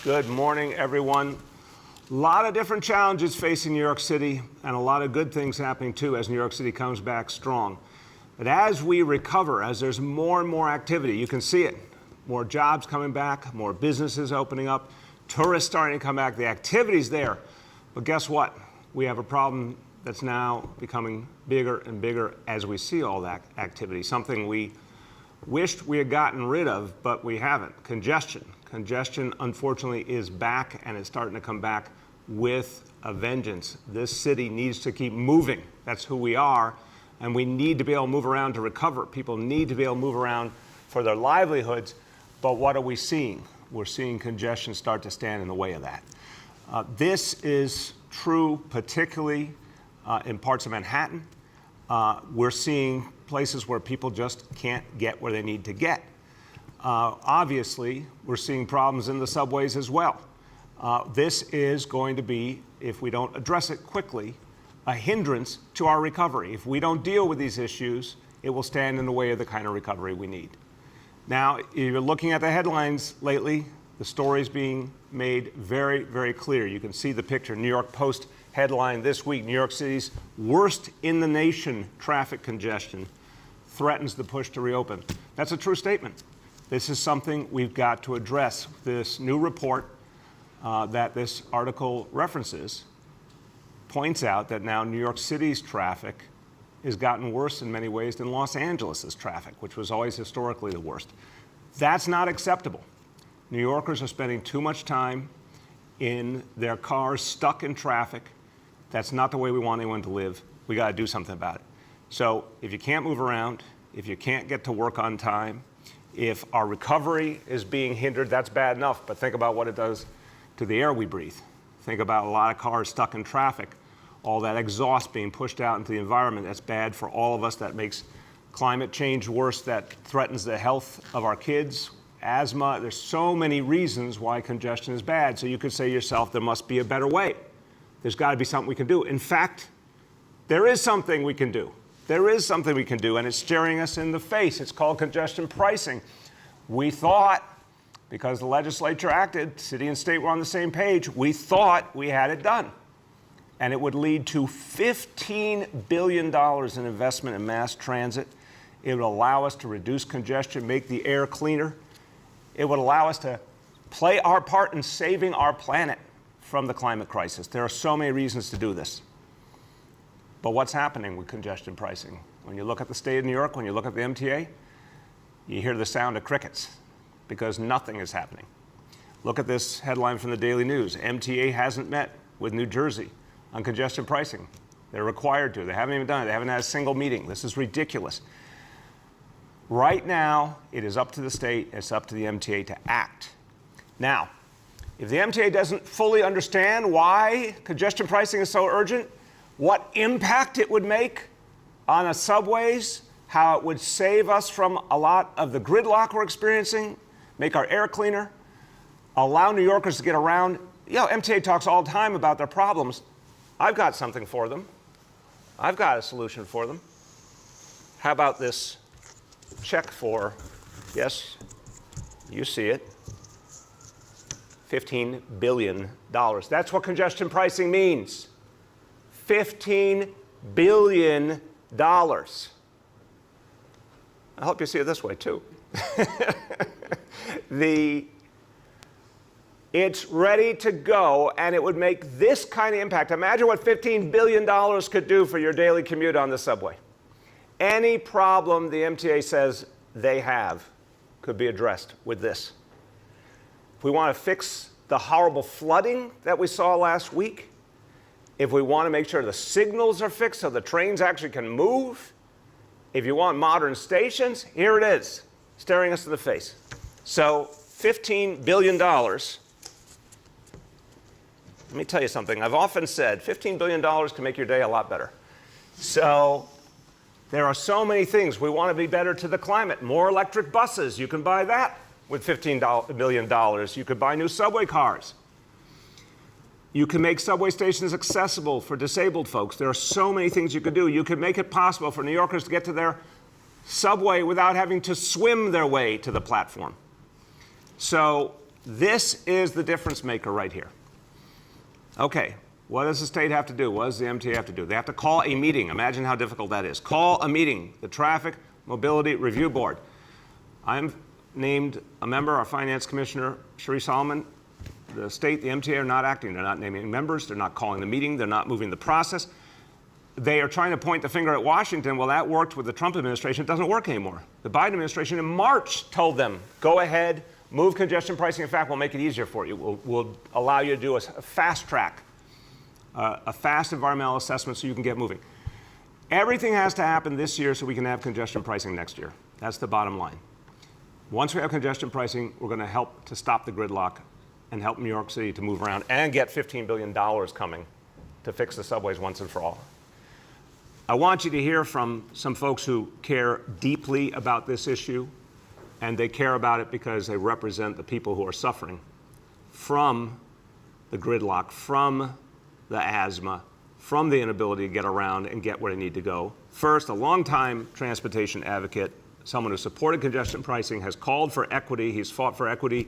Good morning, everyone. A lot of different challenges facing New York City and a lot of good things happening too as New York City comes back strong. But as we recover, as there's more and more activity, you can see it. More jobs coming back, more businesses opening up, tourists starting to come back, the activity's there. But guess what? We have a problem that's now becoming bigger and bigger as we see all that activity, something we wished we had gotten rid of, but we haven't. Congestion. Congestion, unfortunately, is back, and it's starting to come back with a vengeance. This city needs to keep moving. That's who we are, and we need to be able to move around to recover. People need to be able to move around for their livelihoods, but what are we seeing? We're seeing congestion start to stand in the way of that. This is true particularly in parts of Manhattan. We're seeing places where people just can't get where they need to get. Obviously, we're seeing problems in the subways as well. This is going to be, if we don't address it quickly, a hindrance to our recovery. If we don't deal with these issues, it will stand in the way of the kind of recovery we need. Now, if you're looking at the headlines lately, the story's being made very, very clear. You can see the picture. New York Post headline this week, New York City's worst in the nation traffic congestion threatens the push to reopen. That's a true statement. This is something we've got to address. This new report that this article references points out that now New York City's traffic has gotten worse in many ways than Los Angeles's traffic, which was always historically the worst. That's not acceptable. New Yorkers are spending too much time in their cars, stuck in traffic. That's not the way we want anyone to live. We got to do something about it. So if you can't move around, if you can't get to work on time, if our recovery is being hindered, that's bad enough, but think about what it does to the air we breathe. Think about a lot of cars stuck in traffic, all that exhaust being pushed out into the environment. That's bad for all of us. That makes climate change worse. That threatens the health of our kids, asthma. There's so many reasons why congestion is bad. So you could say to yourself, there must be a better way. There's got to be something we can do. In fact, there is something we can do. There is something we can do, and it's staring us in the face. It's called congestion pricing. We thought, because the legislature acted, city and state were on the same page, we thought we had it done. And it would lead to $15 billion in investment in mass transit. It would allow us to reduce congestion, make the air cleaner. It would allow us to play our part in saving our planet from the climate crisis. There are so many reasons to do this. But what's happening with congestion pricing? When you look at the state of New York, when you look at the MTA, you hear the sound of crickets because nothing is happening. Look at this headline from the Daily News. MTA hasn't met with New Jersey on congestion pricing. They're required to. They haven't even done it. They haven't had a single meeting. This is ridiculous. Right now, it is up to the state, it's up to the MTA to act. Now, if the MTA doesn't fully understand why congestion pricing is so urgent, what impact it would make on the subways, how it would save us from a lot of the gridlock we're experiencing, make our air cleaner, allow New Yorkers to get around. You know, MTA talks all the time about their problems. I've got something for them. I've got a solution for them. How about this check for, yes, you see it, $15 billion. That's what congestion pricing means. $15 billion. I hope you see it this way, too. It's ready to go, and it would make this kind of impact. Imagine what $15 billion could do for your daily commute on the subway. Any problem the MTA says they have could be addressed with this. If we want to fix the horrible flooding that we saw last week, if we want to make sure the signals are fixed so the trains actually can move, if you want modern stations, here it is, staring us in the face. So $15 billion. Let me tell you something. I've often said $15 billion can make your day a lot better. So there are so many things. We want to be better to the climate. More electric buses. You can buy that with $15 billion. You could buy new subway cars. You can make subway stations accessible for disabled folks. There are so many things you could do. You could make it possible for New Yorkers to get to their subway without having to swim their way to the platform. So This is the difference maker right here. Okay, what does the state have to do? What does the MTA have to do? They have to call a meeting. Imagine how difficult that is. Call a meeting, the Traffic Mobility Review Board. I'm named a member, our finance commissioner, Sheree Solomon. The state, the MTA are not acting. They're not naming members. They're not calling the meeting. They're not moving the process. They are trying to point the finger at Washington. Well, that worked with the Trump administration. It doesn't work anymore. The Biden administration in March told them, go ahead, move congestion pricing. In fact, we'll make it easier for you. We'll allow you to do a fast track, a fast environmental assessment so you can get moving. Everything has to happen this year so we can have congestion pricing next year. That's the bottom line. Once we have congestion pricing, we're going to help to stop the gridlock and help New York City to move around and get $15 billion coming to fix the subways once and for all. I want you to hear from some folks who care deeply about this issue, and they care about it because they represent the people who are suffering from the gridlock, from the asthma, from the inability to get around and get where they need to go. First, a longtime transportation advocate, someone who supported congestion pricing, has called for equity. He's fought for equity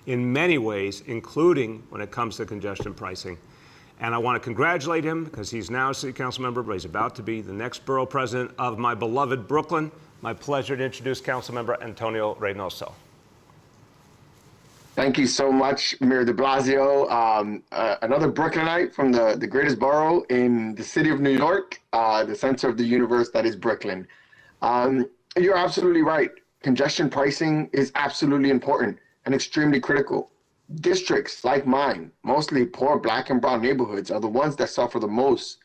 in many ways, including when it comes to congestion pricing. And I want to congratulate him because he's now a city council member, but he's about to be the next borough president of my beloved Brooklyn. My pleasure to introduce council member Antonio Reynoso. Thank you so much, Mayor de Blasio. Another Brooklynite from the greatest borough in the city of New York, the center of the universe that is Brooklyn. You're absolutely right. Congestion pricing is absolutely important and extremely critical. Districts like mine, mostly poor Black and brown neighborhoods, are the ones that suffer the most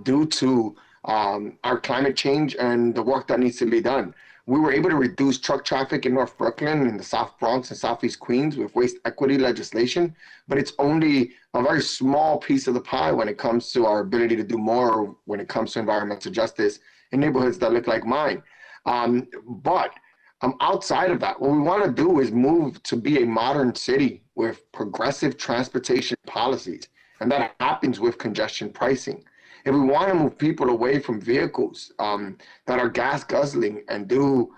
due to our climate change and the work that needs to be done. We were able to reduce truck traffic in North Brooklyn, in the South Bronx and Southeast Queens with waste equity legislation, but it's only a very small piece of the pie when it comes to our ability to do more when it comes to environmental justice in neighborhoods that look like mine. But outside of that, what we want to do is move to be a modern city with progressive transportation policies, and that happens with congestion pricing. If we want to move people away from vehicles that are gas guzzling and do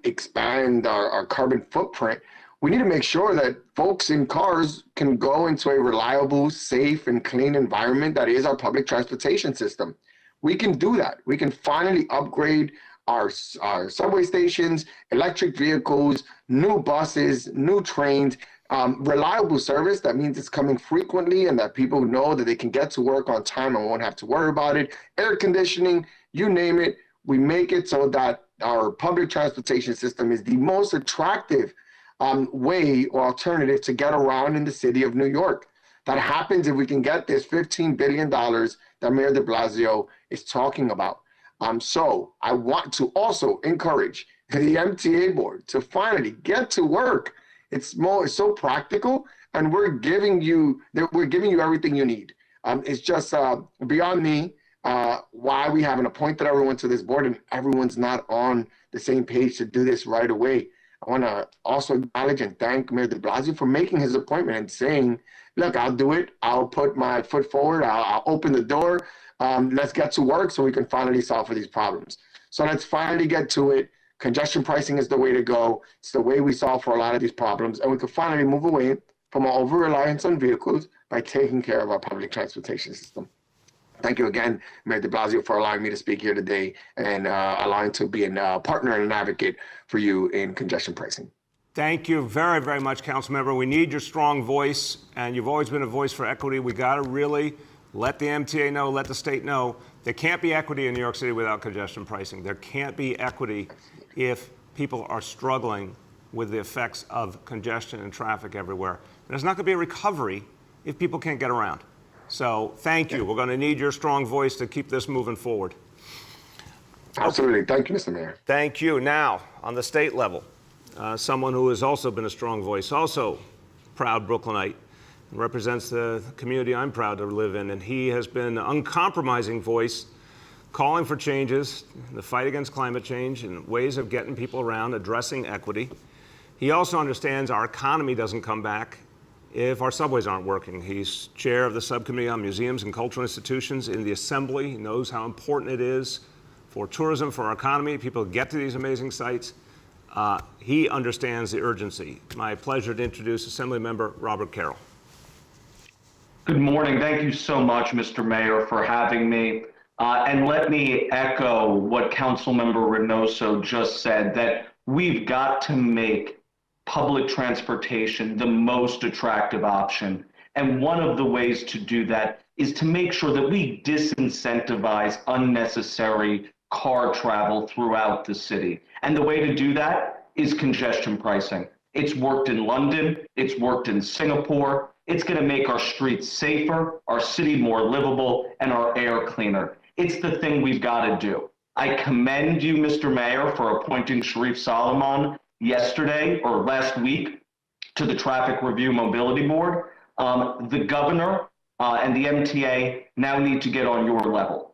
expand our carbon footprint, we need to make sure that folks in cars can go into a reliable, safe, and clean environment that is our public transportation system. We can do that. We can finally upgrade our subway stations, electric vehicles, new buses, new trains, reliable service. That means it's coming frequently and that people know that they can get to work on time and won't have to worry about it. Air conditioning, you name it, we make it so that our public transportation system is the most attractive way or alternative to get around in the city of New York. That happens if we can get this $15 billion that Mayor de Blasio is talking about. So I want to also encourage the MTA board to finally get to work. It's so practical, and we're giving you everything you need. It's just beyond me why we haven't appointed everyone to this board and everyone's not on the same page to do this right away. I want to also acknowledge and thank Mayor de Blasio for making his appointment and saying, look, I'll do it. I'll put my foot forward. I'll open the door. Let's get to work so we can finally solve for these problems. So let's finally get to it. Congestion pricing is the way to go. It's the way we solve for a lot of these problems. And we can finally move away from our over-reliance on vehicles by taking care of our public transportation system. Thank you again, Mayor de Blasio, for allowing me to speak here today and allowing to be a partner and an advocate for you in congestion pricing. Thank you very, very much, Councilmember. We need your strong voice, and you've always been a voice for equity. We got to really let the MTA know, let the state know. There can't be equity in New York City without congestion pricing. There can't be equity if people are struggling with the effects of congestion and traffic everywhere. There's not going to be a recovery if people can't get around. So thank you. We're going to need your strong voice to keep this moving forward. Absolutely. Thank you, Mr. Mayor. Thank you. Now, on the state level, someone who has also been a strong voice, also proud Brooklynite, represents the community I'm proud to live in, and he has been an uncompromising voice calling for changes in the fight against climate change and ways of getting people around, addressing equity. He also understands our economy doesn't come back if our subways aren't working. He's chair of the subcommittee on museums and cultural institutions in the Assembly. He knows how important it is for tourism, for our economy, people get to these amazing sites. He understands the urgency. My pleasure to introduce Assemblymember Robert Carroll. Good morning. Thank you so much, Mr. Mayor, for having me. And let me echo what Councilmember Reynoso just said, that we've got to make public transportation the most attractive option. And one of the ways to do that is to make sure that we disincentivize unnecessary car travel throughout the city. And the way to do that is congestion pricing. It's worked in London, it's worked in Singapore. It's going to make our streets safer, our city more livable, and our air cleaner. It's the thing we've got to do. I commend you, Mr. Mayor, for appointing Sharif Solomon yesterday or last week to the Traffic Review Mobility Board. The governor and the MTA now need to get on your level.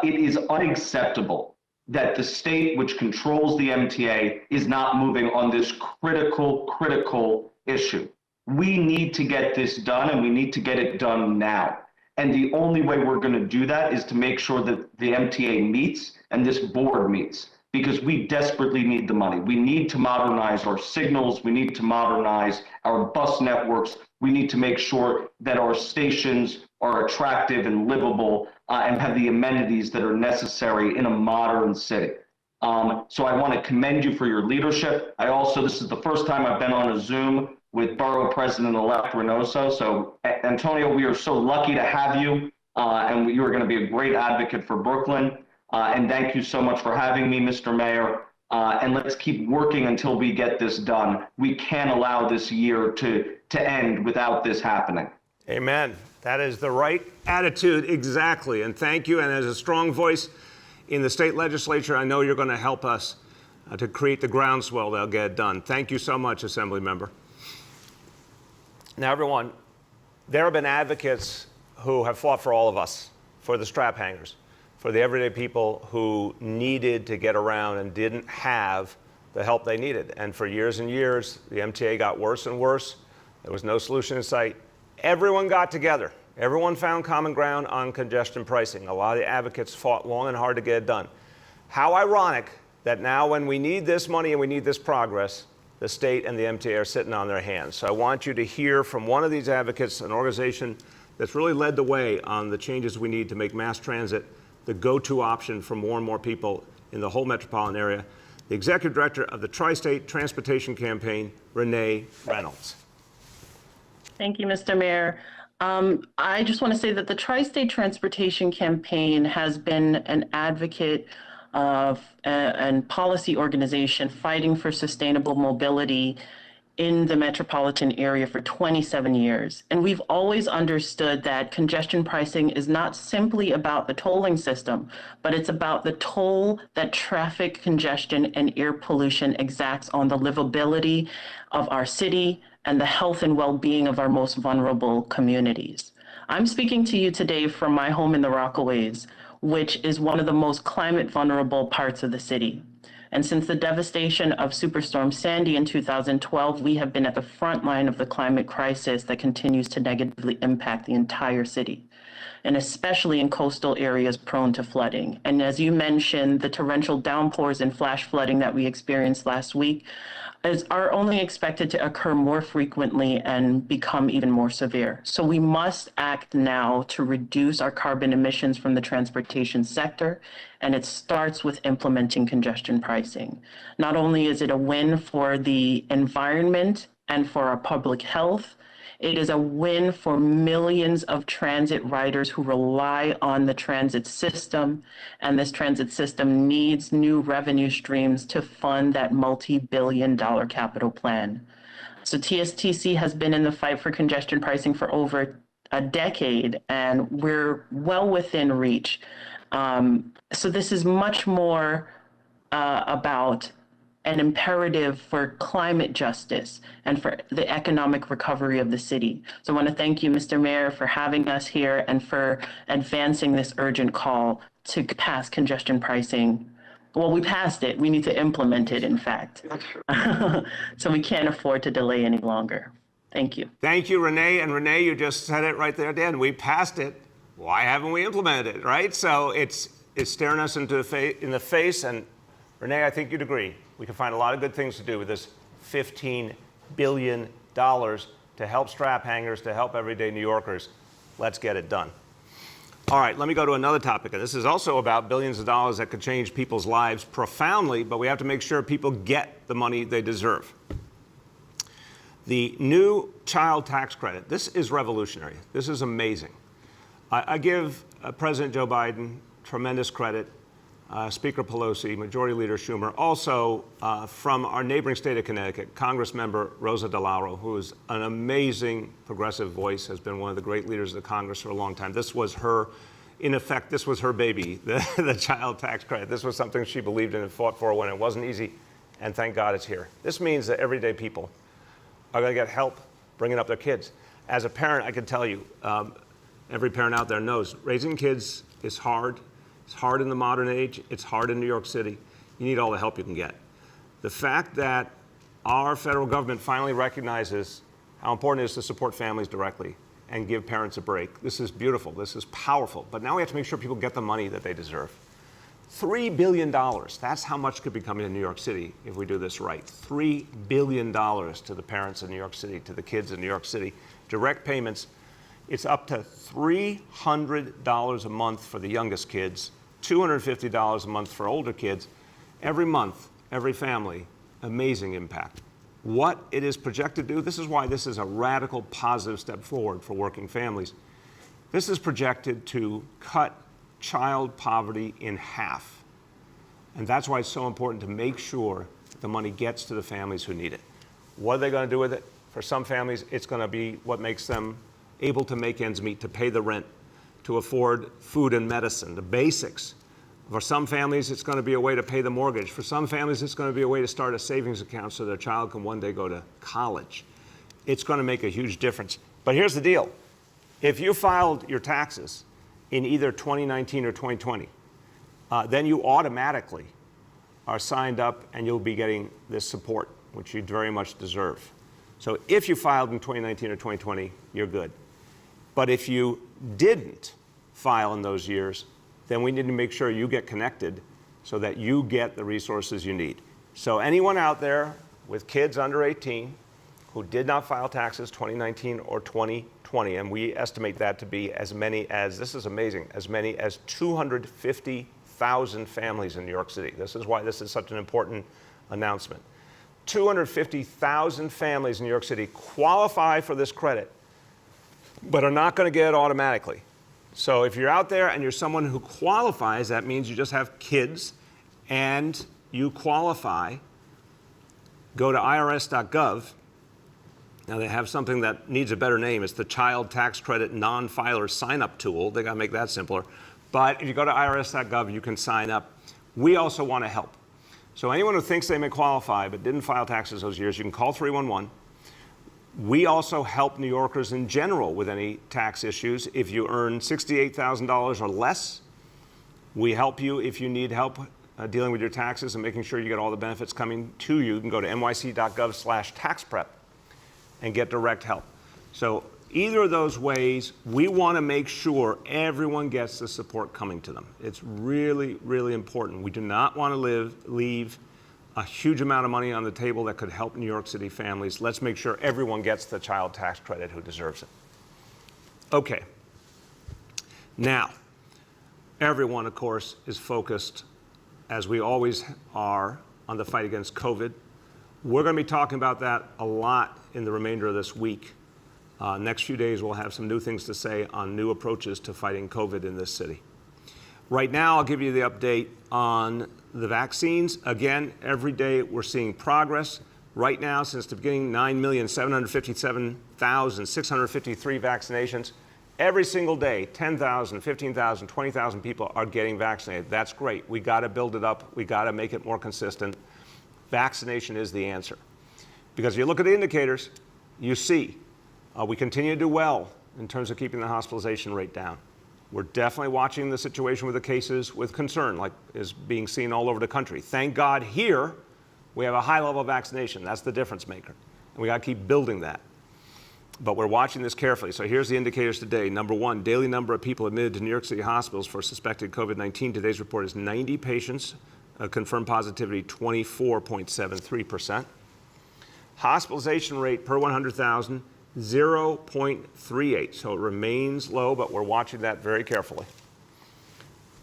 It is unacceptable that the state, which controls the MTA, is not moving on this critical issue. We need to get this done, and we need to get it done now. And the only way we're going to do that is to make sure that the MTA meets and this board meets, because we desperately need the money. We need to modernize our signals. We need to modernize our bus networks. We need to make sure that our stations are attractive and livable and have the amenities that are necessary in a modern city. So I want to commend you for your leadership. This is the first time I've been on a Zoom with Borough President-elect Reynoso. So Antonio, we are so lucky to have you, and you are going to be a great advocate for Brooklyn. And thank you so much for having me, Mr. Mayor. And let's keep working until we get this done. We can't allow this year to end without this happening. Amen. That is the right attitude, exactly. And thank you. And as a strong voice in the state legislature, I know you're going to help us to create the groundswell that'll get it done. Thank you so much, Assembly Member. Now, everyone, there have been advocates who have fought for all of us, for the strap hangers, for the everyday people who needed to get around and didn't have the help they needed. And for years and years, the MTA got worse and worse. There was no solution in sight. Everyone got together. Everyone found common ground on congestion pricing. A lot of the advocates fought long and hard to get it done. How ironic that now when we need this money and we need this progress, the state and the MTA are sitting on their hands. So I want you to hear from one of these advocates, an organization that's really led the way on the changes we need to make mass transit the go-to option for more and more people in the whole metropolitan area. The Executive Director of the Tri-State Transportation Campaign, Renee Reynolds. Thank you, Mr. Mayor. I just want to say that the Tri-State Transportation Campaign has been an advocate of and policy organization fighting for sustainable mobility in the metropolitan area for 27 years. And we've always understood that congestion pricing is not simply about the tolling system, but it's about the toll that traffic congestion and air pollution exacts on the livability of our city and the health and well-being of our most vulnerable communities. I'm speaking to you today from my home in the Rockaways, which is one of the most climate vulnerable parts of the city. And since the devastation of Superstorm Sandy in 2012, we have been at the front line of the climate crisis that continues to negatively impact the entire city, and especially in coastal areas prone to flooding. And as you mentioned, the torrential downpours and flash flooding that we experienced last week are only expected to occur more frequently and become even more severe. So we must act now to reduce our carbon emissions from the transportation sector, and it starts with implementing congestion pricing. Not only is it a win for the environment and for our public health, it is a win for millions of transit riders who rely on the transit system, and this transit system needs new revenue streams to fund that multi-billion-dollar capital plan. So TSTC has been in the fight for congestion pricing for over a decade, and we're well within reach. So this is much more about an imperative for climate justice and for the economic recovery of the city. So I want to thank you, Mr. Mayor, for having us here and for advancing this urgent call to pass congestion pricing. Well, we passed it. We need to implement it, in fact. So we can't afford to delay any longer. Thank you. Thank you, Renee. And Renee, you just said it right there, Dan. We passed it. Why haven't we implemented it, right? So it's staring us in the face, and Renee, I think you'd agree. We can find a lot of good things to do with this $15 billion to help strap hangers, to help everyday New Yorkers. Let's get it done. All right, let me go to another topic. And this is also about billions of dollars that could change people's lives profoundly, but we have to make sure people get the money they deserve. The new child tax credit, this is revolutionary. This is amazing. I give President Joe Biden tremendous credit, Speaker Pelosi, Majority Leader Schumer, also from our neighboring state of Connecticut, Congressmember Rosa DeLauro, who is an amazing progressive voice, has been one of the great leaders of the Congress for a long time. This was her, in effect, this was her baby, the child tax credit. This was something she believed in and fought for when it wasn't easy, and thank God it's here. This means that everyday people are going to get help bringing up their kids. As a parent, I can tell you, every parent out there knows, raising kids is hard. It's hard in the modern age. It's hard in New York City. You need all the help you can get. The fact that our federal government finally recognizes how important it is to support families directly and give parents a break, this is beautiful. This is powerful. But now we have to make sure people get the money that they deserve. $3 billion. That's how much could be coming to New York City if we do this right. $3 billion to the parents in New York City, to the kids in New York City. Direct payments. It's up to $300 a month for the youngest kids, $250 a month for older kids. Every month, every family, amazing impact. What it is projected to do, this is why this is a radical positive step forward for working families. This is projected to cut child poverty in half. And that's why it's so important to make sure the money gets to the families who need it. What are they going to do with it? For some families, it's going to be what makes them able to make ends meet, to pay the rent, to afford food and medicine, the basics. For some families, it's going to be a way to pay the mortgage. For some families, it's going to be a way to start a savings account so their child can one day go to college. It's going to make a huge difference. But here's the deal. If you filed your taxes in either 2019 or 2020, then you automatically are signed up and you'll be getting this support, which you very much deserve. So if you filed in 2019 or 2020, you're good. But if you didn't file in those years, then we need to make sure you get connected so that you get the resources you need. So anyone out there with kids under 18 who did not file taxes 2019 or 2020, and we estimate that to be as many as, this is amazing, as many as 250,000 families in New York City. This is why this is such an important announcement. 250,000 families in New York City qualify for this credit, but are not going to get it automatically. So if you're out there and you're someone who qualifies, that means you just have kids and you qualify, go to irs.gov. Now they have something that needs a better name. It's the Child Tax Credit Non-Filer Sign-Up Tool. They got to make that simpler. But if you go to irs.gov, you can sign up. We also want to help. So anyone who thinks they may qualify but didn't file taxes those years, you can call 311. We also help New Yorkers in general with any tax issues. If you earn $68,000 or less, we help you if you need help dealing with your taxes and making sure you get all the benefits coming to you. You can go to nyc.gov/taxprep and get direct help. So either of those ways, we want to make sure everyone gets the support coming to them. It's really, really important. We do not want to leave a huge amount of money on the table that could help New York City families. Let's make sure everyone gets the child tax credit who deserves it. Okay. Now, everyone, of course, is focused, as we always are, on the fight against COVID. We're going to be talking about that a lot in the remainder of this week. Next few days, we'll have some new things to say on new approaches to fighting COVID in this city. Right now, I'll give you the update on the vaccines. Again, every day we're seeing progress. Right now, since the beginning, 9,757,653 vaccinations. Every single day, 10,000, 15,000, 20,000 people are getting vaccinated. That's great. We got to build it up. We got to make it more consistent. Vaccination is the answer. Because you look at the indicators, you see we continue to do well in terms of keeping the hospitalization rate down. We're definitely watching the situation with the cases with concern, like is being seen all over the country. Thank God here we have a high level of vaccination. That's the difference maker. And we got to keep building that. But we're watching this carefully. So here's the indicators today. Number one, daily number of people admitted to New York City hospitals for suspected COVID-19. Today's report is 90 patients confirmed positivity 24.73%. Hospitalization rate per 100,000, 0.38. So it remains low, but we're watching that very carefully.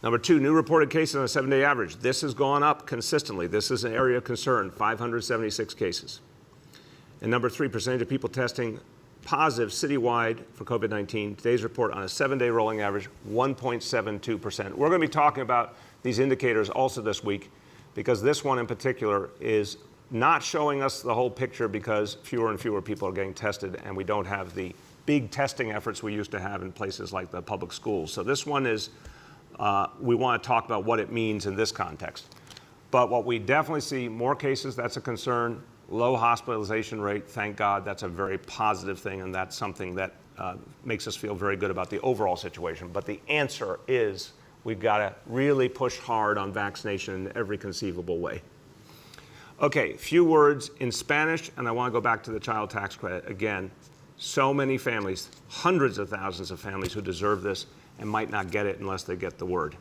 Number two, new reported cases on a 7-day average. This has gone up consistently. This is an area of concern, 576 cases. And number three, percentage of people testing positive citywide for COVID-19. Today's report on a 7-day rolling average, 1.72%. We're going to be talking about these indicators also this week because this one in particular is not showing us the whole picture because fewer and fewer people are getting tested and we don't have the big testing efforts we used to have in places like the public schools. So this one is, we want to talk about what it means in this context. But what we definitely see, more cases, that's a concern. Low hospitalization rate, thank God, that's a very positive thing, and that's something that makes us feel very good about the overall situation. But the answer is we've got to really push hard on vaccination in every conceivable way. Okay, few words in Spanish, and I want to go back to the child tax credit. Again, so many families, hundreds of thousands of families who deserve this and might not get it unless they get the word.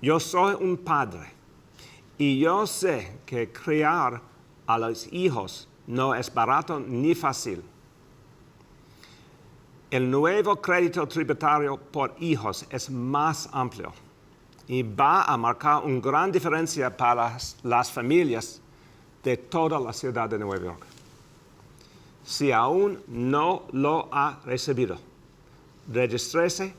Yo soy un padre. Y yo sé que criar a los hijos no es barato ni fácil. El nuevo crédito tributario por hijos es más amplio y va a marcar una gran diferencia para las familias de toda la ciudad de Nueva York. Si aún no lo ha recibido, regístrese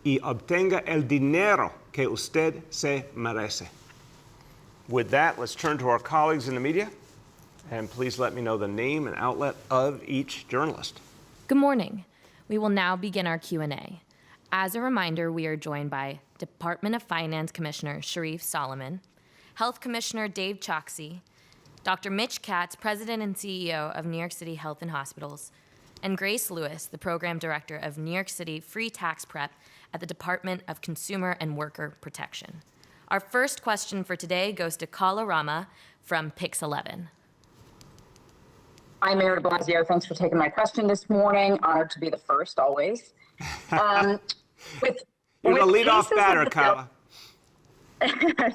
y obtenga el dinero que usted se merece. With that, let's turn to our colleagues in the media, and please let me know the name and outlet of each journalist. Good morning. We will now begin our Q&A. As a reminder, we are joined by Department of Finance Commissioner Sharif Solomon, Health Commissioner Dave Choksi, Dr. Mitch Katz, President and CEO of New York City Health and Hospitals, and Grace Lewis, the Program Director of New York City Free Tax Prep at the Department of Consumer and Worker Protection. Our first question for today goes to Kala Rama from Pix 11. Hi, Mayor de Blasio. Thanks for taking my question this morning. Honored to be the first, always. You're the lead-off batter, Kala.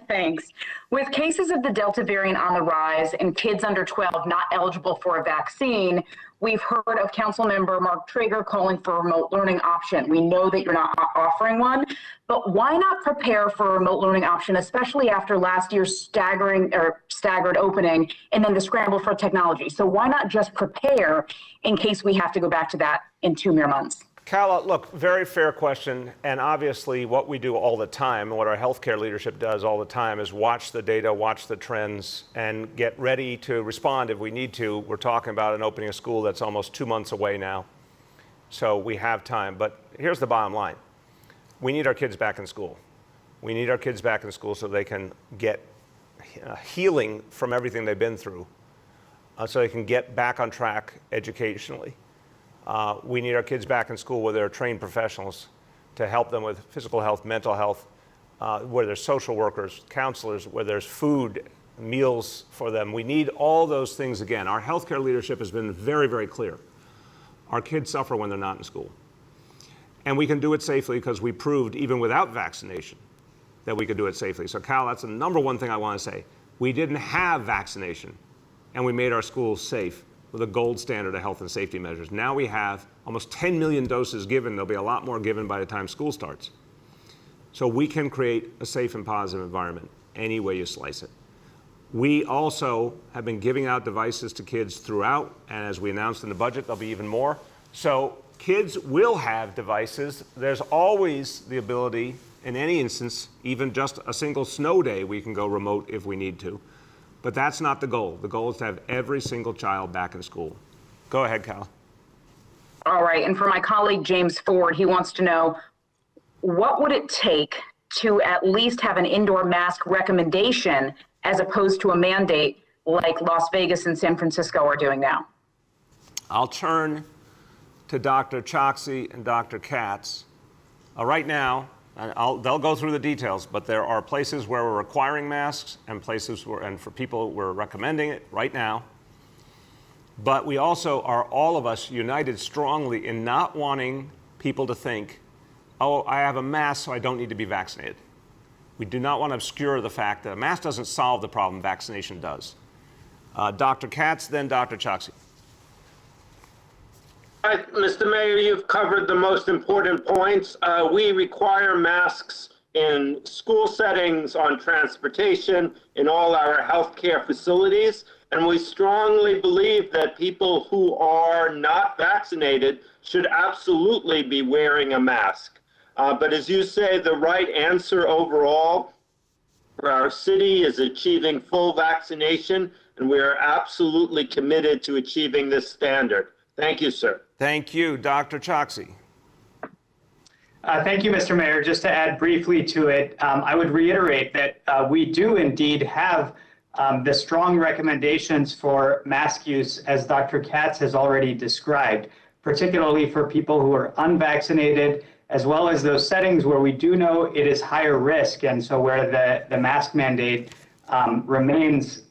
Thanks. With cases of the Delta variant on the rise and kids under 12 not eligible for a vaccine, we've heard of Councilmember Mark Traeger calling for a remote learning option. We know that you're not offering one, but why not prepare for a remote learning option, especially after last year's staggered opening and then the scramble for technology? So why not just prepare in case we have to go back to that in 2 mere months? Kala, look, very fair question, and obviously what we do all the time, and what our healthcare leadership does all the time, is watch the data, watch the trends, and get ready to respond if we need to. We're talking about an opening of school that's almost 2 months away now, so we have time. But here's the bottom line. We need our kids back in school. We need our kids back in school so they can get healing from everything they've been through, so they can get back on track educationally. We need our kids back in school where there are trained professionals to help them with physical health, mental health, where there's social workers, counselors, where there's food, meals for them. We need all those things again. Our healthcare leadership has been very, very clear. Our kids suffer when they're not in school. And we can do it safely because we proved, even without vaccination, that we could do it safely. So, Cal, that's the number one thing I want to say. We didn't have vaccination, and we made our schools safe with a gold standard of health and safety measures. Now we have almost 10 million doses given. There'll be a lot more given by the time school starts. So we can create a safe and positive environment any way you slice it. We also have been giving out devices to kids throughout, and as we announced in the budget, there'll be even more. So kids will have devices. There's always the ability, in any instance, even just a single snow day, we can go remote if we need to. But that's not the goal. The goal is to have every single child back in school. Go ahead, Cal. All right. And for my colleague, James Ford, he wants to know, what would it take to at least have an indoor mask recommendation as opposed to a mandate like Las Vegas and San Francisco are doing now? I'll turn to Dr. Choksi and Dr. Katz. Right now, they'll go through the details, but there are places where we're requiring masks and places where, and for people, we're recommending it right now. But we also are, all of us, united strongly in not wanting people to think, oh, I have a mask, so I don't need to be vaccinated. We do not want to obscure the fact that a mask doesn't solve the problem, vaccination does. Dr. Katz, then Dr. Choksi. Mr. Mayor, you've covered the most important points. We require masks in school settings, on transportation, in all our healthcare facilities. And we strongly believe that people who are not vaccinated should absolutely be wearing a mask. But as you say, the right answer overall for our city is achieving full vaccination, and we are absolutely committed to achieving this standard. Thank you, sir. Thank you. Dr. Choksi. Thank you, Mr. Mayor. Just to add briefly to it, I would reiterate that we do indeed have the strong recommendations for mask use, as Dr. Katz has already described, particularly for people who are unvaccinated, as well as those settings where we do know it is higher risk, and so where the mask mandate remains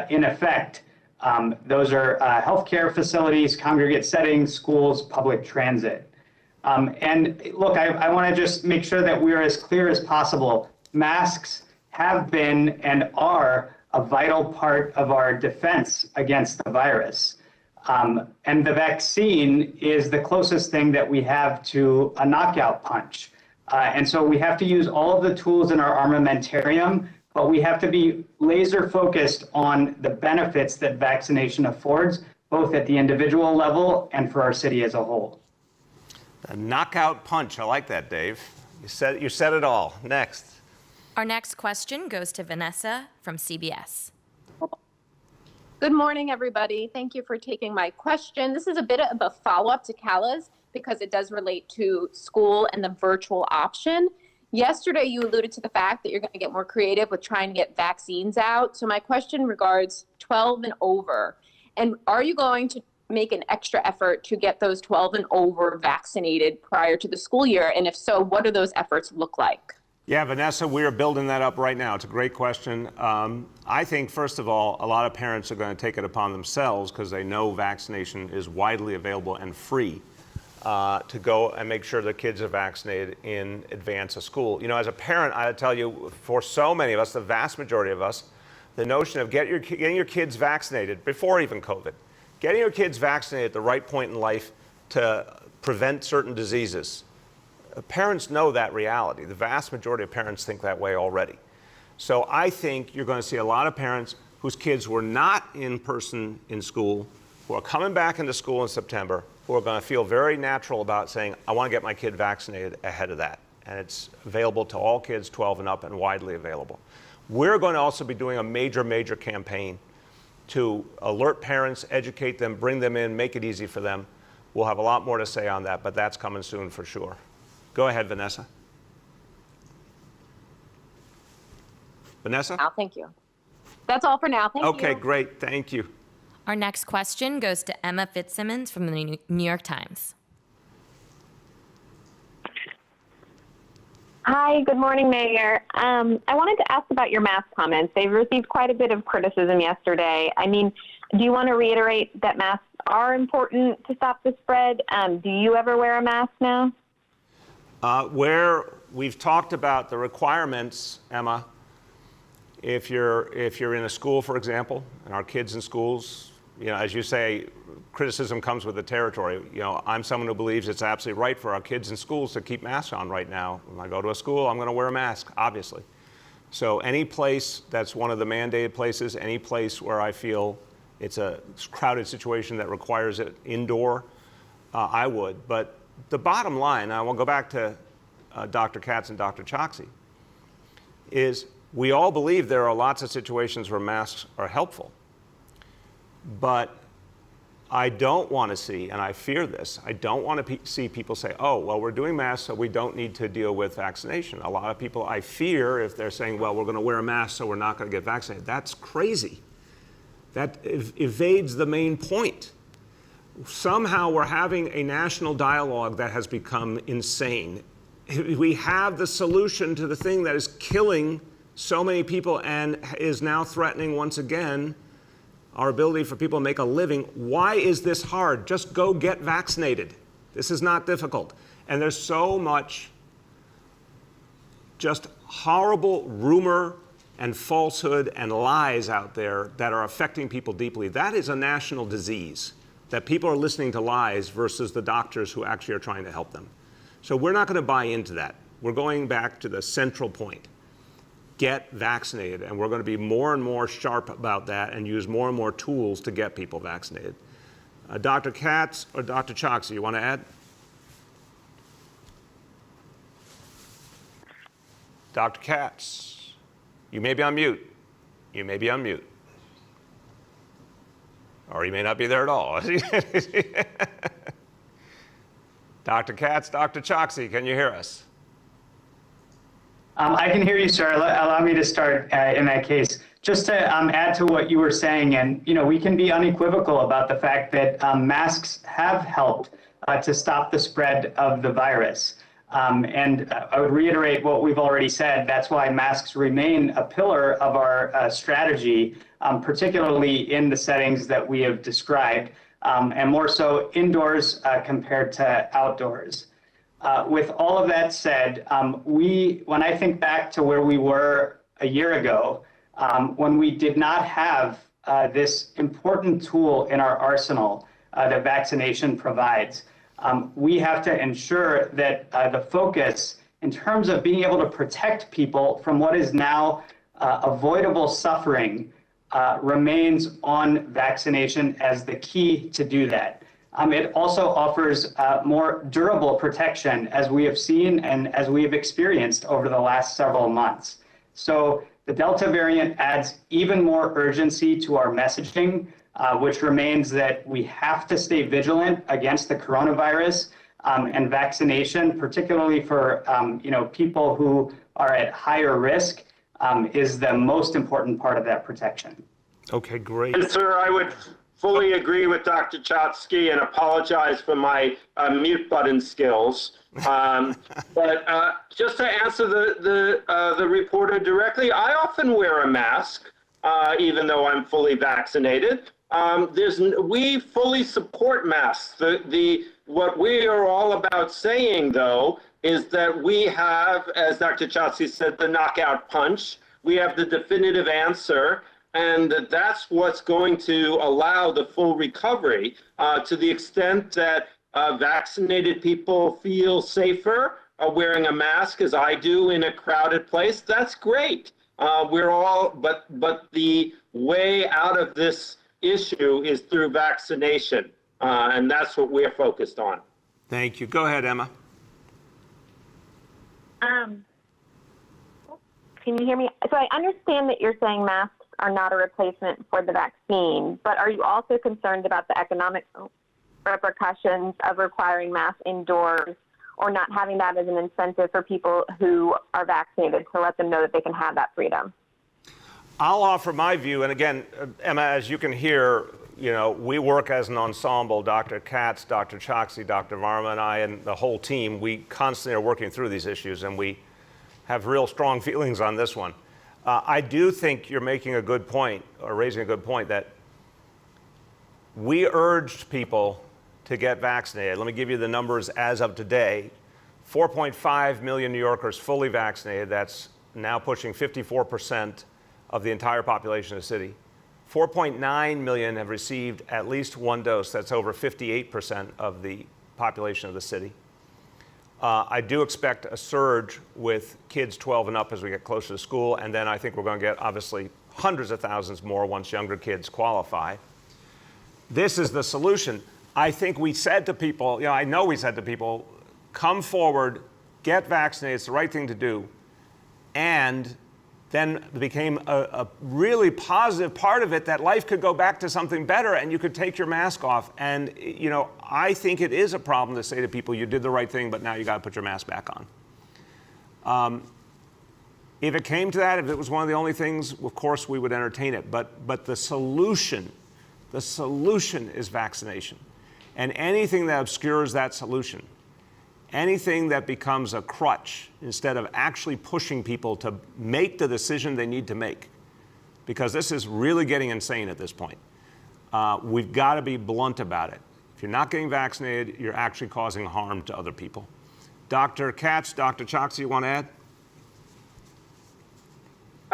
in effect. Those are healthcare facilities, congregate settings, schools, public transit. And look, I want to just make sure that we are as clear as possible. Masks have been and are a vital part of our defense against the virus. And the vaccine is the closest thing that we have to a knockout punch. And so we have to use all of the tools in our armamentarium, but we have to be laser focused on the benefits that vaccination affords, both at the individual level and for our city as a whole. A knockout punch. I like that, Dave. You said it all. Next. Our next question goes to Vanessa from CBS. Good morning, everybody. Thank you for taking my question. This is a bit of a follow-up to Kala's because it does relate to school and the virtual option. Yesterday, you alluded to the fact that you're going to get more creative with trying to get vaccines out. So my question regards 12 and over. And are you going to make an extra effort to get those 12 and over vaccinated prior to the school year? And if so, what do those efforts look like? Yeah, Vanessa, we are building that up right now. It's a great question. I think, first of all, a lot of parents are going to take it upon themselves because they know vaccination is widely available and free to go and make sure their kids are vaccinated in advance of school. You know, as a parent, I tell you, for so many of us, the vast majority of us, the notion of getting your kids vaccinated before even COVID, getting your kids vaccinated at the right point in life to prevent certain diseases. Parents know that reality. The vast majority of parents think that way already. So I think you're going to see a lot of parents whose kids were not in person in school, who are coming back into school in September, who are going to feel very natural about saying, I want to get my kid vaccinated ahead of that. And it's available to all kids 12 and up and widely available. We're going to also be doing a major, major campaign to alert parents, educate them, bring them in, make it easy for them. We'll have a lot more to say on that, but that's coming soon for sure. Go ahead, Vanessa. Vanessa? Thank you. That's all for now. Thank you. Okay, great. Thank you. Our next question goes to Emma Fitzsimmons from the New York Times. Hi, good morning, Mayor. I wanted to ask about your mask comments. They've received quite a bit of criticism yesterday. I mean, do you want to reiterate that masks are important to stop the spread? Do you ever wear a mask now? Where we've talked about the requirements, Emma, if you're in a school, for example, and our kids in schools, you know, as you say, criticism comes with the territory. You know, I'm someone who believes it's absolutely right for our kids in schools to keep masks on right now. When I go to a school, I'm going to wear a mask, obviously. So any place that's one of the mandated places, any place where I feel it's a crowded situation that requires it indoor, I would. But the bottom line, I will go back to Dr. Katz and Dr. Choksi, is we all believe there are lots of situations where masks are helpful. But I don't want to see, and I fear this, I don't want to see people say, oh, well, we're doing masks, so we don't need to deal with vaccination. A lot of people, I fear, if they're saying, well, we're going to wear a mask, so we're not going to get vaccinated. That's crazy. That evades the main point. Somehow we're having a national dialogue that has become insane. We have the solution to the thing that is killing so many people and is now threatening once again our ability for people to make a living. Why is this hard? Just go get vaccinated. This is not difficult. And there's so much just horrible rumor and falsehood and lies out there that are affecting people deeply. That is a national disease, that people are listening to lies versus the doctors who actually are trying to help them. So we're not going to buy into that. We're going back to the central point. Get vaccinated, and we're going to be more and more sharp about that and use more and more tools to get people vaccinated. Dr. Katz or Dr. Choksi, you want to add? Dr. Katz, you may be on mute. You may be on mute. Or you may not be there at all. Dr. Katz, Dr. Choksi, can you hear us? I can hear you, sir. Allow me to start in that case. Just to add to what you were saying, and we can be unequivocal about the fact that masks have helped to stop the spread of the virus. And I would reiterate what we've already said. That's why masks remain a pillar of our strategy, particularly in the settings that we have described, and more so indoors compared to outdoors. With all of that said, when I think back to where we were a year ago, when we did not have this important tool in our arsenal that vaccination provides, we have to ensure that the focus in terms of being able to protect people from what is now avoidable suffering remains on vaccination as the key to do that. It also offers more durable protection, as we have seen and as we have experienced over the last several months. So the Delta variant adds even more urgency to our messaging, which remains that we have to stay vigilant against the coronavirus, and vaccination, particularly for people who are at higher risk, is the most important part of that protection. Okay, great. And sir, I would fully agree with Dr. Chotsky and apologize for my mute button skills. But just to answer the reporter directly, I often wear a mask, even though I'm fully vaccinated. We fully support masks. What we are all about saying, though, is that we have, as Dr. Chotsky said, the knockout punch. We have the definitive answer. And that's what's going to allow the full recovery to the extent that vaccinated people feel safer wearing a mask, as I do in a crowded place. That's great. But the way out of this issue is through vaccination, and that's what we're focused on. Thank you. Go ahead, Emma. Can you hear me? So I understand that you're saying masks are not a replacement for the vaccine, but are you also concerned about the economic repercussions of requiring masks indoors or not having that as an incentive for people who are vaccinated to let them know that they can have that freedom? I'll offer my view, and again, Emma, as you can hear, we work as an ensemble. Dr. Katz, Dr. Choksi, Dr. Varma, and I, and the whole team, we constantly are working through these issues, and we have real strong feelings on this one. I do think you're making a good point, or raising a good point, that we urged people to get vaccinated. Let me give you the numbers as of today. 4.5 million New Yorkers fully vaccinated. That's now pushing 54% of the entire population of the city. 4.9 million have received at least one dose. That's over 58% of the population of the city. I do expect a surge with kids 12 and up as we get closer to school, and then I think we're going to get, obviously, hundreds of thousands more once younger kids qualify. This is the solution. I think we said to people, I know we said to people, come forward, get vaccinated, it's the right thing to do. And then it became a really positive part of it that life could go back to something better and you could take your mask off. And, I think it is a problem to say to people, you did the right thing, but now you got to put your mask back on. If it came to that, if it was one of the only things, of course we would entertain it. But the solution is vaccination. And anything that obscures that solution, anything that becomes a crutch instead of actually pushing people to make the decision they need to make, because this is really getting insane at this point. We've got to be blunt about it. If you're not getting vaccinated, you're actually causing harm to other people. Dr. Katz, Dr. Choksi, you want to add?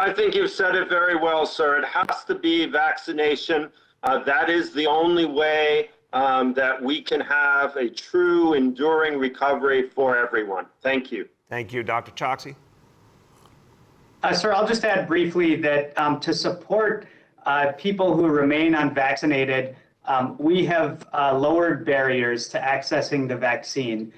I think you've said it very well, sir. It has to be vaccination. That is the only way that we can have a true, enduring recovery for everyone. Thank you. Thank you. Dr. Choksi? Sir, I'll just add briefly that to support people who remain unvaccinated, we have lowered barriers to accessing the vaccine.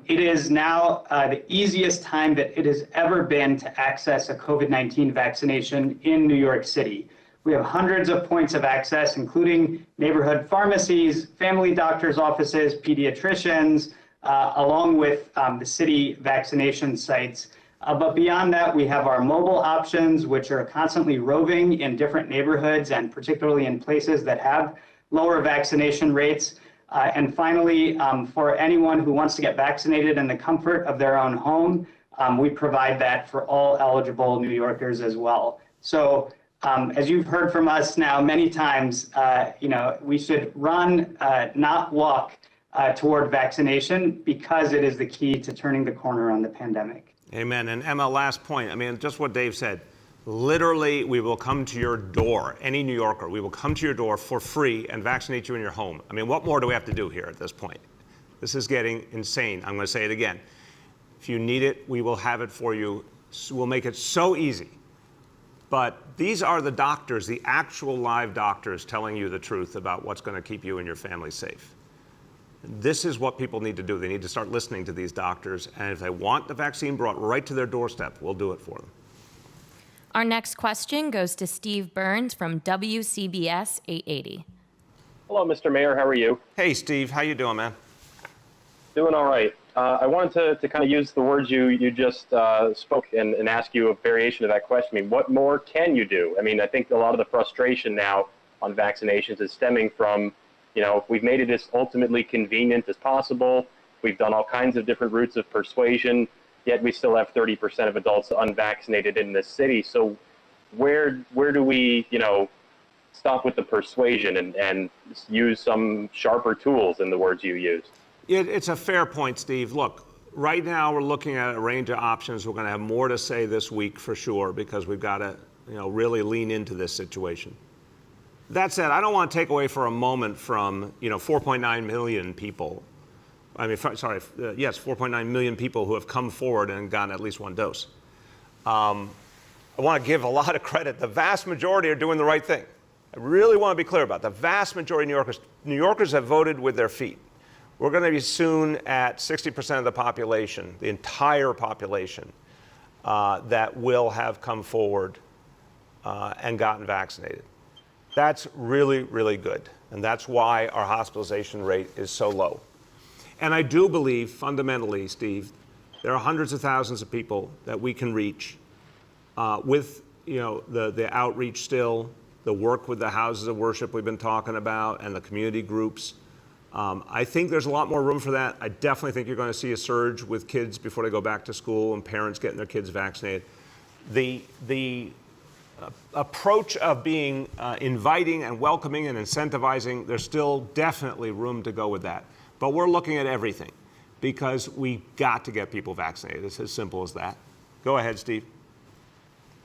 It is now the easiest time that it has ever been to access a COVID-19 vaccination in New York City. We have hundreds of points of access, including neighborhood pharmacies, family doctors' offices, pediatricians, along with the city vaccination sites. But beyond that, we have our mobile options, which are constantly roving in different neighborhoods and particularly in places that have lower vaccination rates. And finally, for anyone who wants to get vaccinated in the comfort of their own home, we provide that for all eligible New Yorkers as well. So as you've heard from us now many times, we should run, not walk toward vaccination because it is the key to turning the corner on the pandemic. Amen. And Emma, last point. I mean, just what Dave said. Literally, we will come to your door, any New Yorker, we will come to your door for free and vaccinate you in your home. I mean, what more do we have to do here at this point? This is getting insane. I'm going to say it again. If you need it, we will have it for you. We'll make it so easy. But these are the doctors, the actual live doctors telling you the truth about what's going to keep you and your family safe. This is what people need to do. They need to start listening to these doctors. And if they want the vaccine brought right to their doorstep, we'll do it for them. Our next question goes to Steve Burns from WCBS 880. Hello, Mr. Mayor. How are you? Hey, Steve. How you doing, man? Doing all right. I wanted to kind of use the words you just spoke and ask you a variation of that question. I mean, what more can you do? I mean, I think a lot of the frustration now on vaccinations is stemming from, we've made it as ultimately convenient as possible. We've done all kinds of different routes of persuasion, yet we still have 30% of adults unvaccinated in this city. So where do we, stop with the persuasion and use some sharper tools in the words you used? It's a fair point, Steve. Look, right now we're looking at a range of options. We're going to have more to say this week for sure because we've got to, really lean into this situation. That said, I don't want to take away for a moment from, 4.9 million people. Yes, 4.9 million people who have come forward and gotten at least one dose. I want to give a lot of credit. The vast majority are doing the right thing. I really want to be clear about it. The vast majority of New Yorkers have voted with their feet. We're going to be soon at 60% of the population, the entire population, that will have come forward and gotten vaccinated. That's really, really good. And that's why our hospitalization rate is so low. And I do believe, fundamentally, Steve, there are hundreds of thousands of people that we can reach with, the outreach still, the work with the houses of worship we've been talking about, and the community groups. I think there's a lot more room for that. I definitely think you're going to see a surge with kids before they go back to school and parents getting their kids vaccinated. The approach of being inviting and welcoming and incentivizing, there's still definitely room to go with that. But we're looking at everything because we got to get people vaccinated. It's as simple as that. Go ahead, Steve.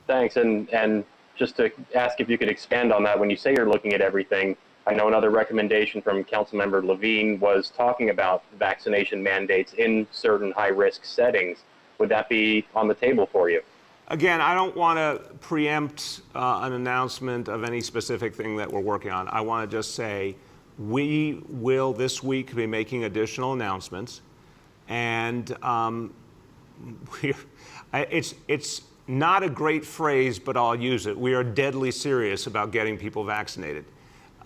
Thanks. And just to ask if you could expand on that, when you say you're looking at everything, I know another recommendation from Councilmember Levine was talking about vaccination mandates in certain high-risk settings. Would that be on the table for you? Again, I don't want to preempt an announcement of any specific thing that we're working on. I want to just say we will this week be making additional announcements, and it's not a great phrase, but I'll use it. We are deadly serious about getting people vaccinated.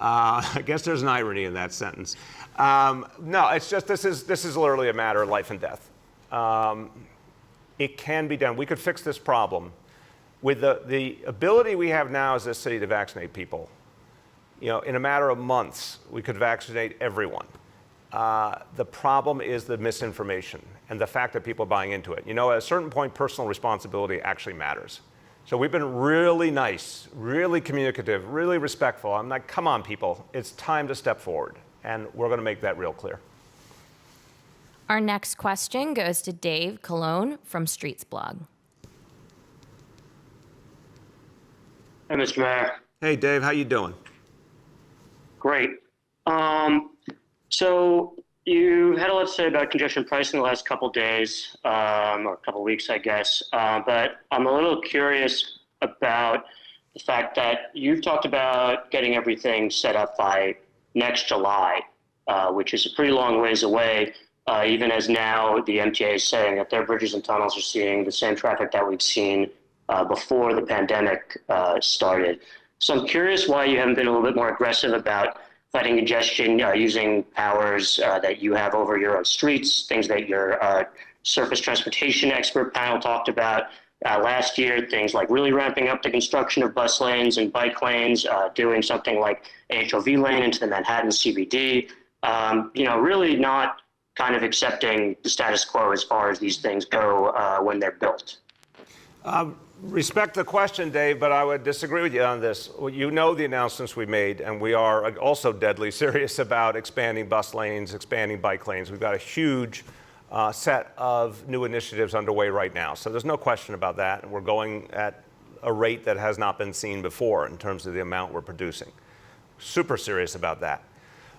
I guess there's an irony in that sentence. No, it's just this is literally a matter of life and death. It can be done. We could fix this problem with the ability we have now as a city to vaccinate people. In a matter of months, we could vaccinate everyone. The problem is the misinformation and the fact that people are buying into it. At a certain point, personal responsibility actually matters. So we've been really nice, really communicative, really respectful. I'm like, come on, people. It's time to step forward. And we're going to make that real clear. Our next question goes to Dave Colon from Streets Blog. Hey, Mr. Mayor. Hey, Dave, how you doing? Great. So you had a lot to say about congestion pricing the last couple days, or a couple weeks, I guess. But I'm a little curious about the fact that you've talked about getting everything set up by next July, which is a pretty long ways away, even as now the MTA is saying that their bridges and tunnels are seeing the same traffic that we've seen before the pandemic started. So I'm curious why you haven't been a little bit more aggressive about fighting congestion using powers that you have over your own streets, things that your surface transportation expert panel talked about last year, things like really ramping up the construction of bus lanes and bike lanes, doing something like an HOV lane into the Manhattan CBD, really not kind of accepting the status quo as far as these things go when they're built. Respect the question, Dave, but I would disagree with you on this. You know the announcements we made, and we are also deadly serious about expanding bus lanes, expanding bike lanes. We've got a huge set of new initiatives underway right now. So there's no question about that. And we're going at a rate that has not been seen before in terms of the amount we're producing. Super serious about that.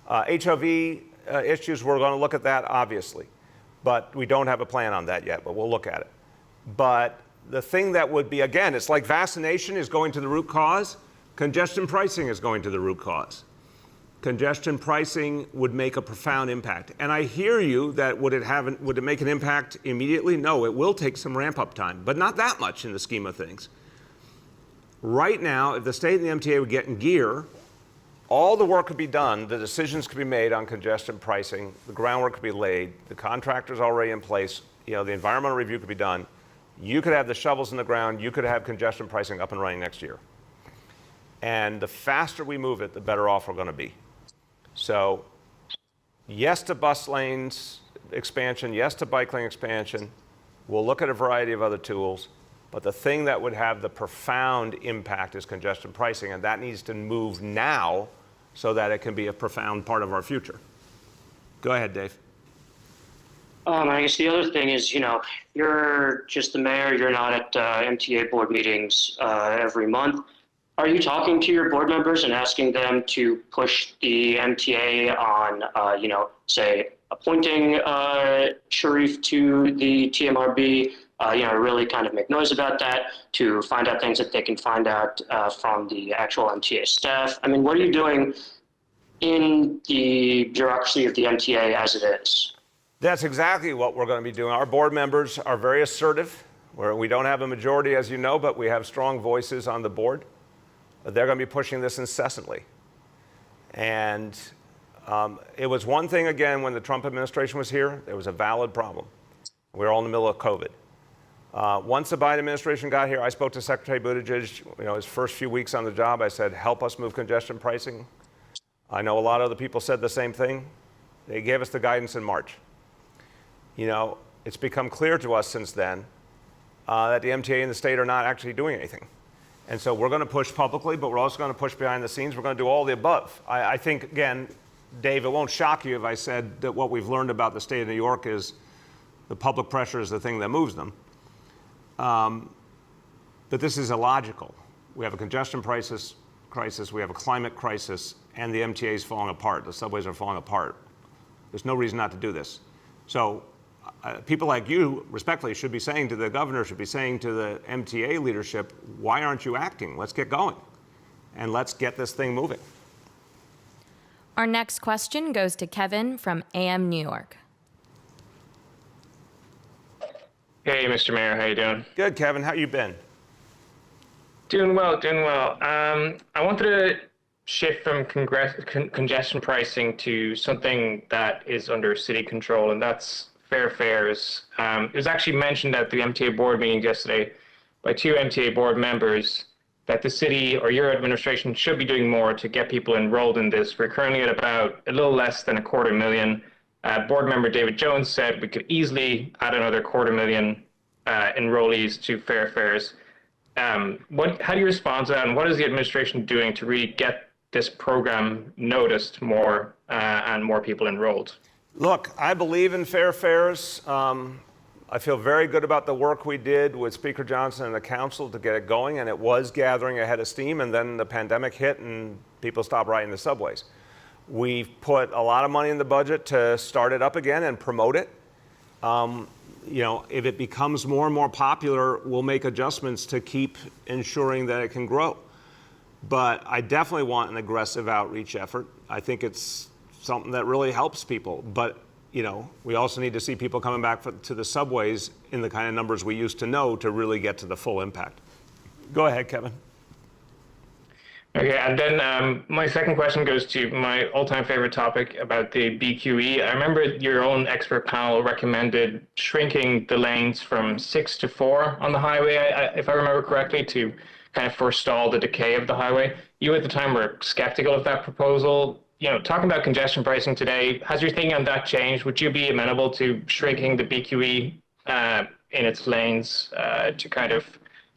HOV issues, we're going to look at that, obviously. But we don't have a plan on that yet, but we'll look at it. But the thing that would be, again, it's like vaccination is going to the root cause. Congestion pricing is going to the root cause. Congestion pricing would make a profound impact. And I hear you that would it make an impact immediately? No, it will take some ramp up time, but not that much in the scheme of things. Right now, if the state and the MTA would get in gear, all the work could be done, the decisions could be made on congestion pricing, the groundwork could be laid, the contractor's already in place, the environmental review could be done. You could have the shovels in the ground, you could have congestion pricing up and running next year. And the faster we move it, the better off we're going to be. So, yes to bus lanes expansion, yes to bike lane expansion. We'll look at a variety of other tools, but the thing that would have the profound impact is congestion pricing, and that needs to move now so that it can be a profound part of our future. Go ahead, Dave. I guess the other thing is, you're just the mayor, you're not at MTA board meetings every month. Are you talking to your board members and asking them to push the MTA on, say, appointing Sharif to the TMRB, really kind of make noise about that, to find out things that they can find out from the actual MTA staff? I mean, what are you doing in the bureaucracy of the MTA as it is? That's exactly what we're going to be doing. Our board members are very assertive. We don't have a majority, as you know, but we have strong voices on the board. They're going to be pushing this incessantly. And it was one thing, again, when the Trump administration was here, there was a valid problem. We were all in the middle of COVID. Once the Biden administration got here, I spoke to Secretary Buttigieg, his first few weeks on the job. I said, help us move congestion pricing. I know a lot of other people said the same thing. They gave us the guidance in March. It's become clear to us since then that the MTA and the state are not actually doing anything. And so we're going to push publicly, but we're also going to push behind the scenes. We're going to do all the above. I think, again, Dave, it won't shock you if I said that what we've learned about the state of New York is the public pressure is the thing that moves them. But this is illogical. We have a congestion crisis, we have a climate crisis, and the MTA is falling apart. The subways are falling apart. There's no reason not to do this. So people like you, respectfully, should be saying to the governor, should be saying to the MTA leadership, why aren't you acting? Let's get going. And let's get this thing moving. Our next question goes to Kevin from AM New York. Hey, Mr. Mayor, how you doing? Good, Kevin. How you been? Doing well. I wanted to shift from congestion pricing to something that is under city control, and that's fair fares. It was actually mentioned at the MTA board meeting yesterday by 2 MTA board members that the city or your administration should be doing more to get people enrolled in this. We're currently at about a little less than 250,000. Board member David Jones said we could easily add another 250,000 enrollees to fair fares. How do you respond to that, and what is the administration doing to really get this program noticed more and more people enrolled? Look, I believe in fair fares. I feel very good about the work we did with Speaker Johnson and the council to get it going, and it was gathering a head of steam, and then the pandemic hit and people stopped riding the subways. We've put a lot of money in the budget to start it up again and promote it. If it becomes more and more popular, we'll make adjustments to keep ensuring that it can grow. But I definitely want an aggressive outreach effort. I think it's something that really helps people. But, we also need to see people coming back to the subways in the kind of numbers we used to know to really get to the full impact. Go ahead, Kevin. Okay, and then my second question goes to my all-time favorite topic about the BQE. I remember your own expert panel recommended shrinking the lanes from 6 to 4 on the highway, if I remember correctly, to kind of forestall the decay of the highway. You at the time were skeptical of that proposal. Talking about congestion pricing today, has your thinking on that changed? Would you be amenable to shrinking the BQE in its lanes to kind of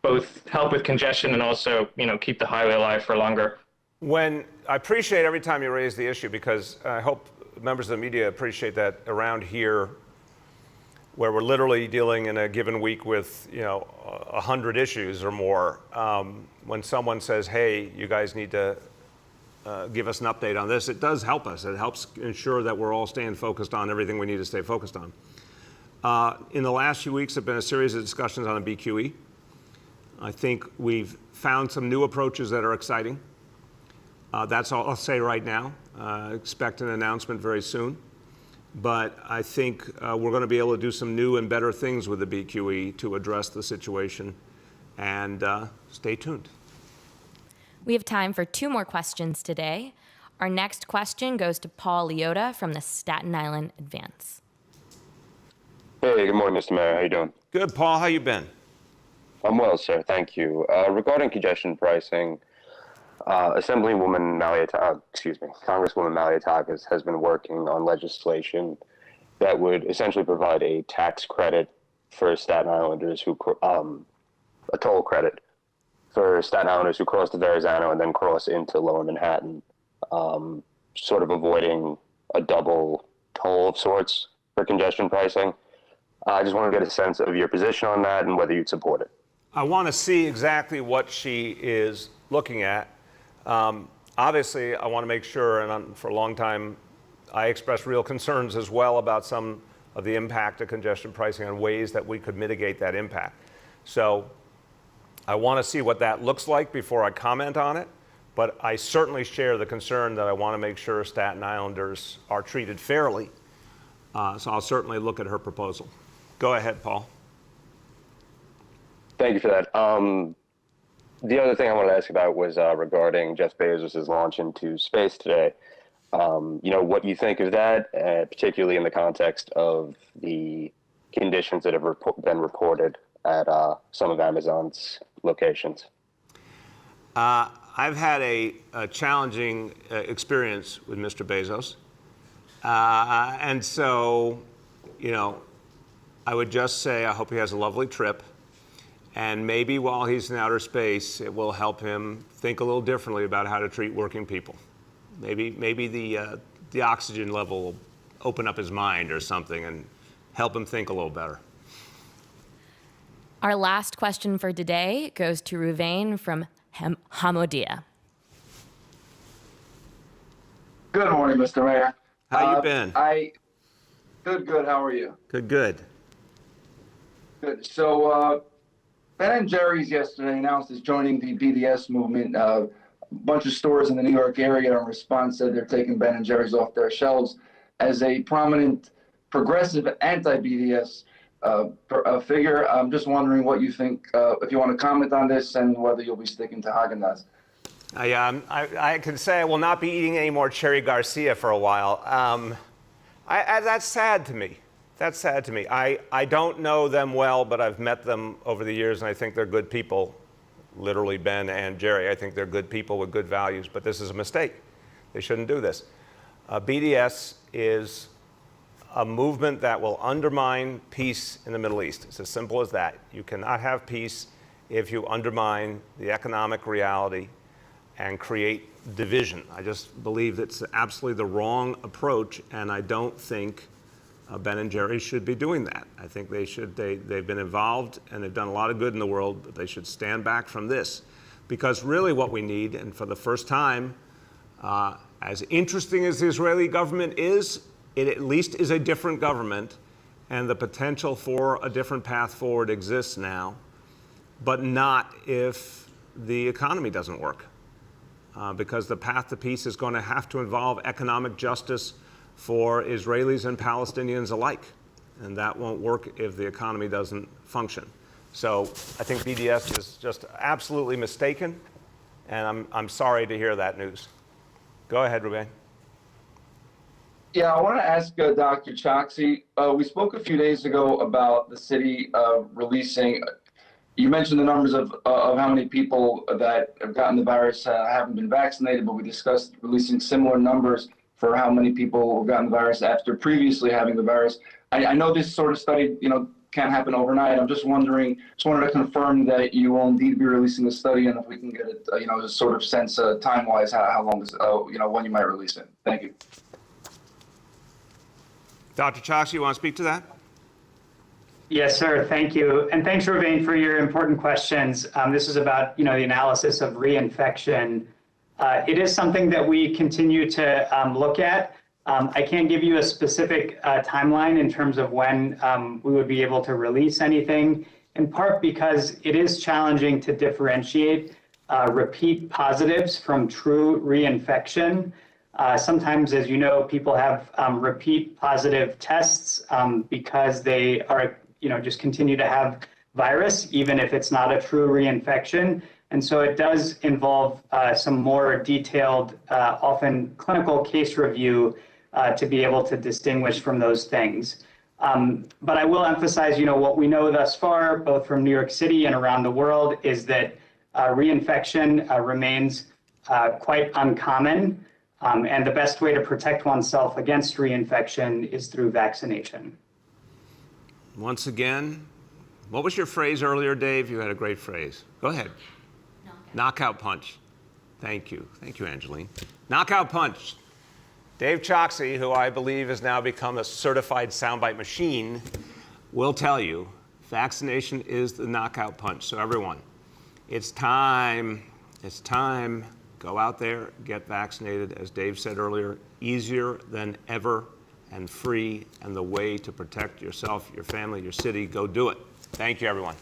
both help with congestion and also, keep the highway alive for longer? I appreciate every time you raise the issue, because I hope members of the media appreciate that around here, where we're literally dealing in a given week with 100 issues or more, when someone says, hey, you guys need to give us an update on this, it does help us. It helps ensure that we're all staying focused on everything we need to stay focused on. In the last few weeks, there have been a series of discussions on the BQE. I think we've found some new approaches that are exciting. That's all I'll say right now. Expect an announcement very soon. But I think we're going to be able to do some new and better things with the BQE to address the situation. And stay tuned. We have time for 2 more questions today. Our next question goes to Paul Leota from the Staten Island Advance. Hey, good morning, Mr. Mayor. How you doing? Good, Paul. How you been? I'm well, sir. Thank you. Regarding congestion pricing, Congresswoman Malliotakis has been working on legislation that would essentially provide a tax credit for Staten Islanders a toll credit for Staten Islanders who cross the Verrazano and then cross into Lower Manhattan, sort of avoiding a double toll of sorts for congestion pricing. I just want to get a sense of your position on that and whether you'd support it. I want to see exactly what she is looking at. Obviously, I want to make sure, and for a long time, I expressed real concerns as well about some of the impact of congestion pricing and ways that we could mitigate that impact. So I want to see what that looks like before I comment on it, but I certainly share the concern that I want to make sure Staten Islanders are treated fairly. So I'll certainly look at her proposal. Go ahead, Paul. Thank you for that. The other thing I wanted to ask about was regarding Jeff Bezos' launch into space today. What you think of that, particularly in the context of the conditions that have been reported at some of Amazon's locations. I've had a challenging experience with Mr. Bezos. And so, I would just say I hope he has a lovely trip. And maybe while he's in outer space, it will help him think a little differently about how to treat working people. Maybe the oxygen level will open up his mind or something and help him think a little better. Our last question for today goes to Ruvain from Hamodia. Good morning, Mr. Mayor. How you been? Good. How are you? Good. Good. So, Ben & Jerry's yesterday announced it's joining the BDS movement. A bunch of stores in the New York area in response said they're taking Ben & Jerry's off their shelves. As a prominent progressive anti-BDS figure, I'm just wondering what you think, if you want to comment on this and whether you'll be sticking to Haagen-Dazs. I can say I will not be eating any more Cherry Garcia for a while. That's sad to me. I don't know them well, but I've met them over the years, and I think they're good people, literally Ben and Jerry. I think they're good people with good values, but this is a mistake. They shouldn't do this. BDS is a movement that will undermine peace in the Middle East. It's as simple as that. You cannot have peace if you undermine the economic reality and create division. I just believe it's absolutely the wrong approach, and I don't think Ben & Jerry's should be doing that. I think they should. They've been involved and they've done a lot of good in the world, but they should stand back from this. Because really what we need, and for the first time, as interesting as the Israeli government is, it at least is a different government, and the potential for a different path forward exists now, but not if the economy doesn't work. Because the path to peace is going to have to involve economic justice for Israelis and Palestinians alike. And that won't work if the economy doesn't function. So I think BDS is just absolutely mistaken, and I'm sorry to hear that news. Go ahead, Ruben. Yeah, I want to ask Dr. Choksi. We spoke a few days ago about the city releasing. You mentioned the numbers of how many people that have gotten the virus haven't been vaccinated, but we discussed releasing similar numbers for how many people have gotten the virus after previously having the virus. I know this sort of study, can't happen overnight. I'm just wanted to confirm that you will indeed be releasing the study, and if we can get it, a sort of sense time-wise how long is, when you might release it. Thank you. Dr. Choksi, you want to speak to that? Yes, sir. Thank you. And thanks, Ravane, for your important questions. This is about, the analysis of reinfection. It is something that we continue to look at. I can't give you a specific timeline in terms of when we would be able to release anything, in part because it is challenging to differentiate repeat positives from true reinfection. Sometimes, as you know, people have repeat positive tests because they are, just continue to have virus, even if it's not a true reinfection. And so it does involve some more detailed, often clinical case review to be able to distinguish from those things. But I will emphasize, what we know thus far, both from New York City and around the world, is that reinfection remains quite uncommon. And the best way to protect oneself against reinfection is through vaccination. Once again, what was your phrase earlier, Dave? You had a great phrase. Go ahead. Knockout punch. Thank you. Thank you, Angeline. Knockout punch. Dave Choksi, who I believe has now become a certified soundbite machine, will tell you vaccination is the knockout punch. So everyone, it's time. It's time. Go out there, get vaccinated. As Dave said earlier, easier than ever and free, and the way to protect yourself, your family, your city. Go do it. Thank you, everyone.